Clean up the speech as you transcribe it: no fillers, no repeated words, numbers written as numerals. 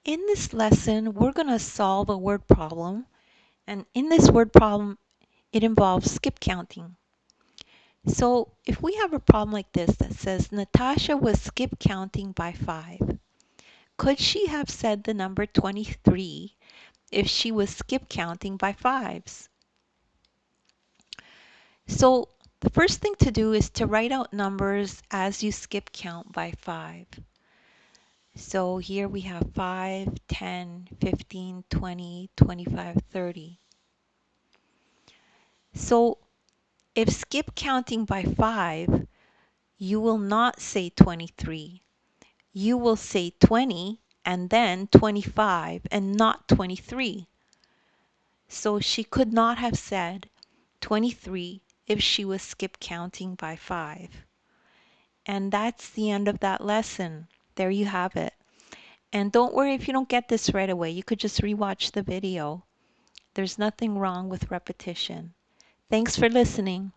In this lesson, we're going to solve a word problem, and in this word problem, it involves skip counting. So if we have a problem like this that says Natasha was skip counting by 5, could she have said the number 23 if she was skip counting by 5s? So the first thing to do is to write out numbers as you skip count by 5. So here we have 5, 10, 15, 20, 25, 30. So if skip counting by 5, you will not say 23. You will say 20 and then 25 and not 23. So she could not have said 23 if she was skip counting by 5. And that's the end of that lesson. There you have it. And don't worry if you don't get this right away. You could just rewatch the video. There's nothing wrong with repetition. Thanks for listening.